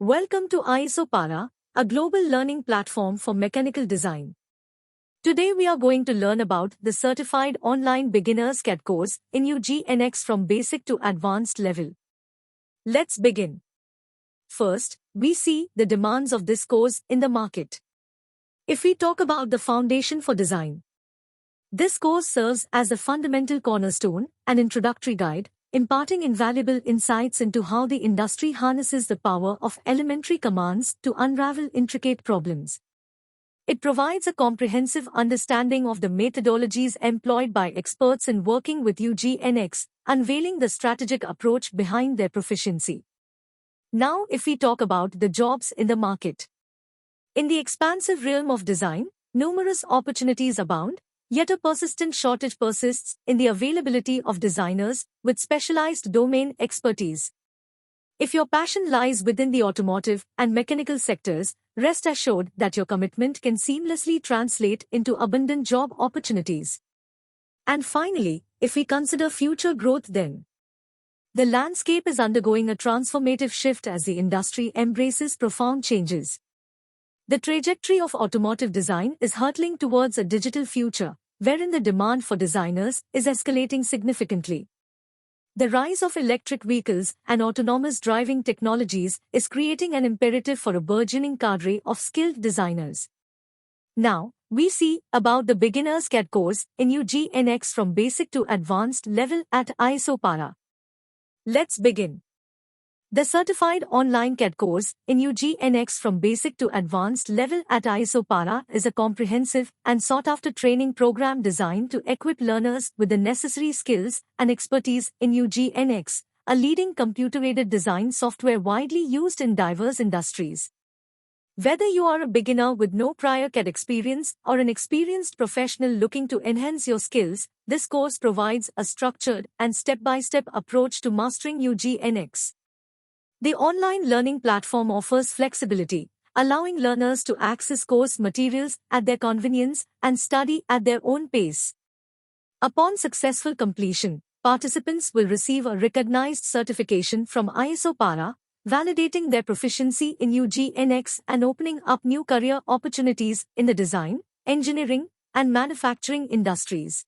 Welcome to ISOPARA, a global learning platform for mechanical design. Today we are going to learn about the Certified Online Beginners CAD course in UGNX from basic to advanced level. Let's begin. First, we see the demands of this course in the market. If we talk about the foundation for design, this course serves as a fundamental cornerstone, an introductory guide, imparting invaluable insights into how the industry harnesses the power of elementary commands to unravel intricate problems. It provides a comprehensive understanding of the methodologies employed by experts in working with UGNX, unveiling the strategic approach behind their proficiency. Now, if we talk about the jobs in the market. In the expansive realm of design, numerous opportunities abound, yet a persistent shortage persists in the availability of designers with specialized domain expertise. If your passion lies within the automotive and mechanical sectors, rest assured that your commitment can seamlessly translate into abundant job opportunities. And finally, if we consider future growth then, the landscape is undergoing a transformative shift as the industry embraces profound changes. The trajectory of automotive design is hurtling towards a digital future, wherein the demand for designers is escalating significantly. The rise of electric vehicles and autonomous driving technologies is creating an imperative for a burgeoning cadre of skilled designers. Now, we see about the beginner's CAD course in UGNX from basic to advanced level at ISOPARA. Let's begin. The Certified Online CAD course in UGNX from basic to advanced level at ISOPARA is a comprehensive and sought-after training program designed to equip learners with the necessary skills and expertise in UGNX, a leading computer-aided design software widely used in diverse industries. Whether you are a beginner with no prior CAD experience or an experienced professional looking to enhance your skills, this course provides a structured and step-by-step approach to mastering UGNX. The online learning platform offers flexibility, allowing learners to access course materials at their convenience and study at their own pace. Upon successful completion, participants will receive a recognized certification from ISOPARA, validating their proficiency in UGNX and opening up new career opportunities in the design, engineering, and manufacturing industries.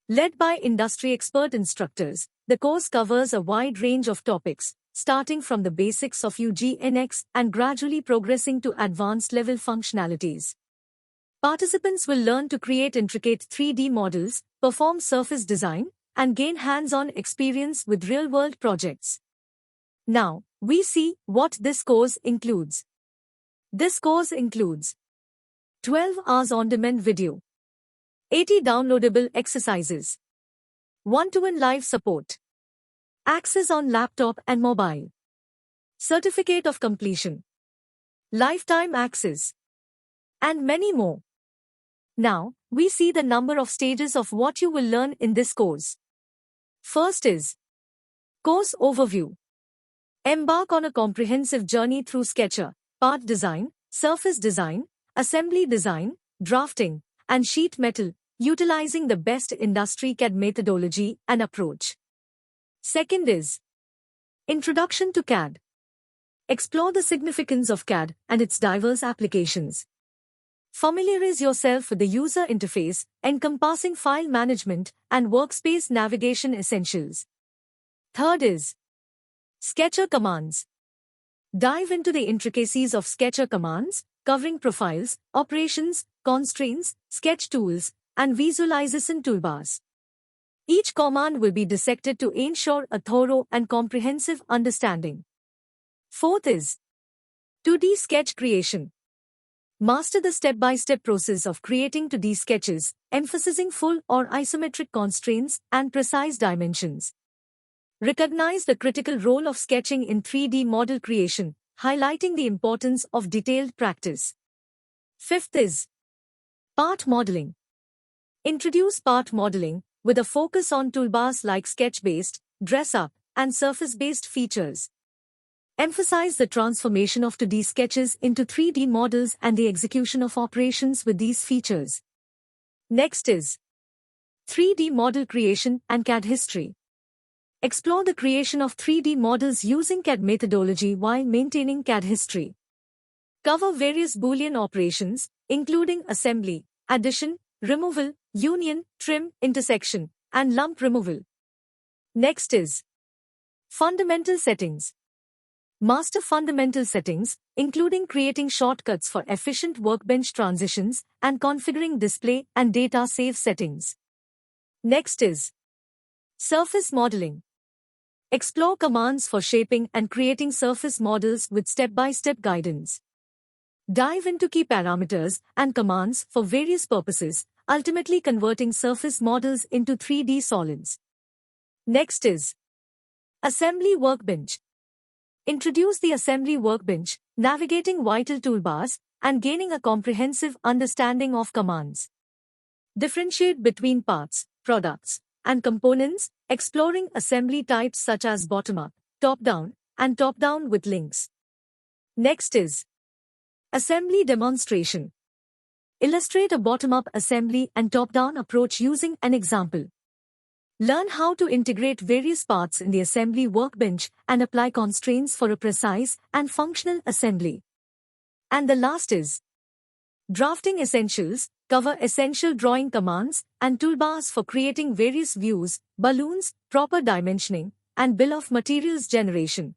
Led by industry expert instructors, the course covers a wide range of topics, starting from the basics of UGNX and gradually progressing to advanced level functionalities. Participants will learn to create intricate 3D models, perform surface design, and gain hands-on experience with real-world projects. Now, we see what this course includes. This course includes 12 hours on-demand video, 80 downloadable exercises, one-to-one live support, access on laptop and mobile, certificate of completion, lifetime access, and many more. Now, we see the number of stages of what you will learn in this course. First is Course Overview. Embark on a comprehensive journey through Sketcher, part design, surface design, assembly design, drafting, and sheet metal, utilizing the best industry CAD methodology and approach. Second is Introduction to CAD. Explore the significance of CAD and its diverse applications. Familiarize yourself with the user interface, encompassing file management and workspace navigation essentials. Third is Sketcher commands. Dive into the intricacies of Sketcher commands, covering profiles, operations, constraints, sketch tools, and visualization toolbars. Each command will be dissected to ensure a thorough and comprehensive understanding. Fourth is 2D sketch creation. Master the step-by-step process of creating 2D sketches, emphasizing full or isometric constraints and precise dimensions. Recognize the critical role of sketching in 3D model creation, highlighting the importance of detailed practice. Fifth is part modeling. Introduce part modeling, with a focus on toolbars like sketch-based, dress-up, and surface-based features. Emphasize the transformation of 2D sketches into 3D models and the execution of operations with these features. Next is 3D model creation and CAD history. Explore the creation of 3D models using CAD methodology while maintaining CAD history. Cover various Boolean operations, including assembly, addition, removal, union, trim, intersection, and lump removal. Next is fundamental settings. Master fundamental settings, including creating shortcuts for efficient workbench transitions and configuring display and data save settings. Next is surface modeling. Explore commands for shaping and creating surface models with step-by-step guidance. Dive into key parameters and commands for various purposes, ultimately converting surface models into 3D solids. Next is assembly workbench. Introduce the assembly workbench, navigating vital toolbars, and gaining a comprehensive understanding of commands. Differentiate between parts, products, and components, exploring assembly types such as bottom-up, top-down, and top-down with links. Next is assembly demonstration. Illustrate a bottom-up assembly and top-down approach using an example. Learn how to integrate various parts in the assembly workbench and apply constraints for a precise and functional assembly. And the last is drafting essentials. Cover essential drawing commands and toolbars for creating various views, balloons, proper dimensioning, and bill of materials generation.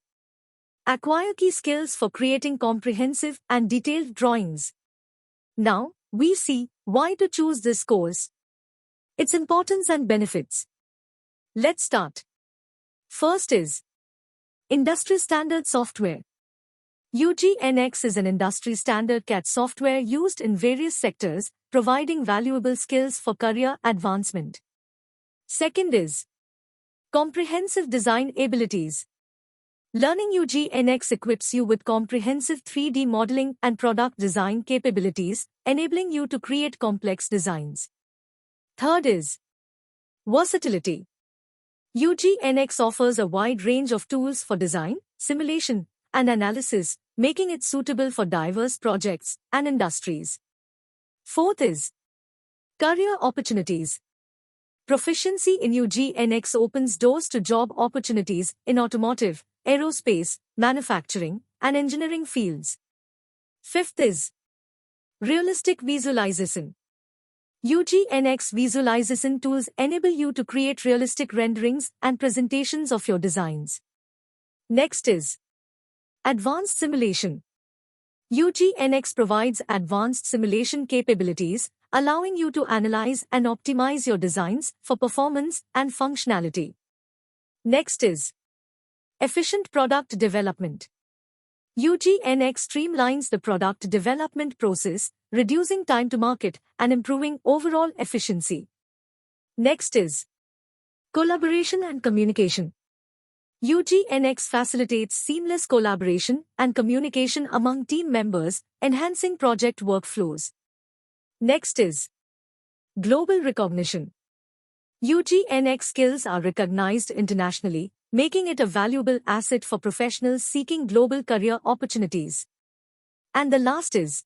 Acquire key skills for creating comprehensive and detailed drawings. Now, we see why to choose this course, its importance and benefits. Let's start. First is industry standard software. UGNX is an industry standard CAD software used in various sectors, providing valuable skills for career advancement. Second is comprehensive design abilities. Learning UGNX equips you with comprehensive 3D modeling and product design capabilities, enabling you to create complex designs. Third is versatility. UGNX offers a wide range of tools for design, simulation, and analysis, making it suitable for diverse projects and industries. Fourth is career opportunities. Proficiency in UGNX opens doors to job opportunities in automotive, aerospace, manufacturing, and engineering fields. Fifth is realistic visualization. UGNX visualization tools enable you to create realistic renderings and presentations of your designs. Next is advanced simulation. UGNX provides advanced simulation capabilities, allowing you to analyze and optimize your designs for performance and functionality. Next is efficient product development. UGNX streamlines the product development process, reducing time to market and improving overall efficiency. Next is collaboration and communication. UGNX facilitates seamless collaboration and communication among team members, enhancing project workflows. Next is global recognition. UGNX skills are recognized internationally, making it a valuable asset for professionals seeking global career opportunities. And the last is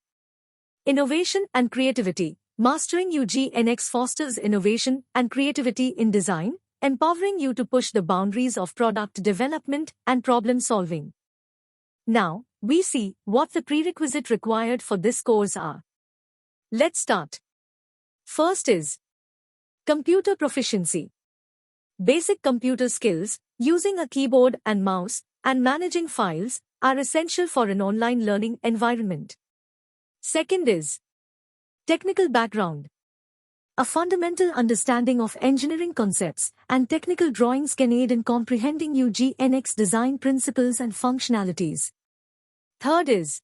innovation and creativity. Mastering UGNX fosters innovation and creativity in design, empowering you to push the boundaries of product development and problem solving. Now, we see what the prerequisites required for this course are. Let's start. First is computer proficiency. Basic computer skills, using a keyboard and mouse, and managing files, are essential for an online learning environment. Second is technical background. A fundamental understanding of engineering concepts and technical drawings can aid in comprehending UGNX design principles and functionalities. Third is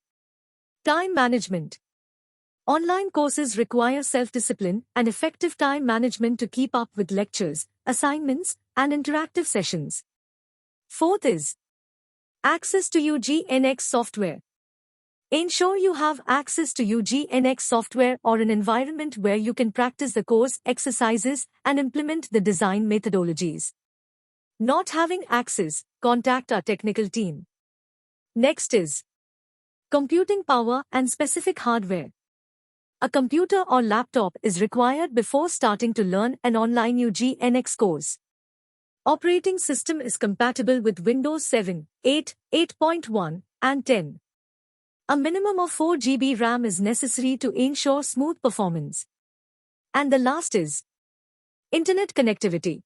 time management. Online courses require self-discipline and effective time management to keep up with lectures, assignments, and interactive sessions. Fourth is access to UGNX software. Ensure you have access to UGNX software or an environment where you can practice the course exercises and implement the design methodologies. Not having access, contact our technical team. Next is computing power and specific hardware. A computer or laptop is required before starting to learn an online UGNX course. Operating system is compatible with Windows 7, 8, 8.1, and 10. A minimum of 4 GB RAM is necessary to ensure smooth performance. And the last is Internet connectivity.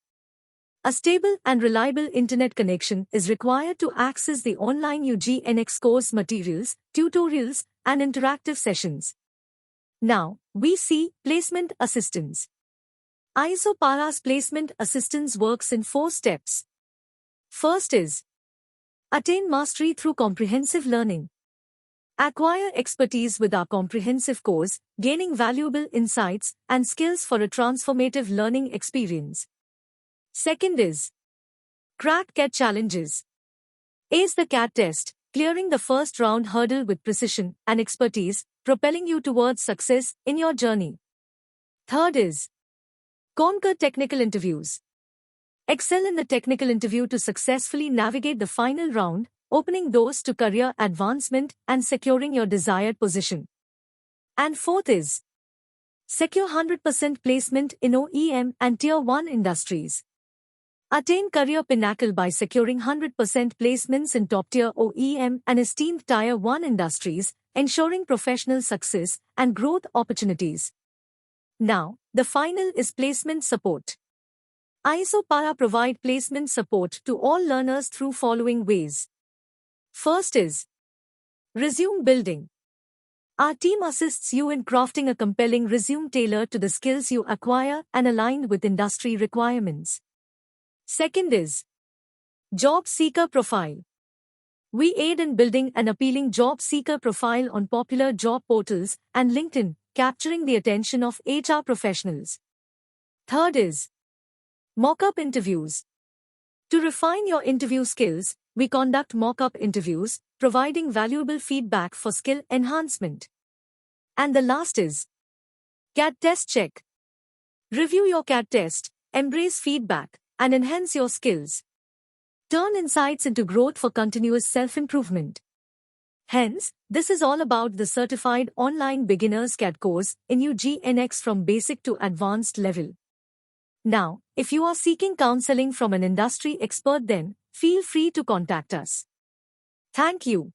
A stable and reliable internet connection is required to access the online UGNX course materials, tutorials, and interactive sessions. Now, we see placement assistance. ISOPARA's placement assistance works in 4 steps. First is attain mastery through comprehensive learning. Acquire expertise with our comprehensive course, gaining valuable insights and skills for a transformative learning experience. Second is crack CAD challenges. Ace the CAD test, clearing the first round hurdle with precision and expertise, propelling you towards success in your journey. Third is conquer technical interviews. Excel in the technical interview to successfully navigate the final round, opening doors to career advancement and securing your desired position. And fourth is secure 100% placement in OEM and Tier 1 industries. Attain career pinnacle by securing 100% placements in top-tier OEM and esteemed Tier 1 industries, ensuring professional success and growth opportunities. Now, the final is placement support. ISOPARA provide placement support to all learners through following ways. First is resume building. Our team assists you in crafting a compelling resume tailored to the skills you acquire and aligned with industry requirements. Second is job seeker profile. We aid in building an appealing job seeker profile on popular job portals and LinkedIn, capturing the attention of HR professionals. Third is mock-up interviews. To refine your interview skills, we conduct mock-up interviews, providing valuable feedback for skill enhancement. And the last is CAD test check. Review your CAD test, embrace feedback, and enhance your skills. Turn insights into growth for continuous self-improvement. Hence, this is all about the certified online beginners CAD course in UGNX from basic to advanced level. Now, if you are seeking counseling from an industry expert, then feel free to contact us. Thank you.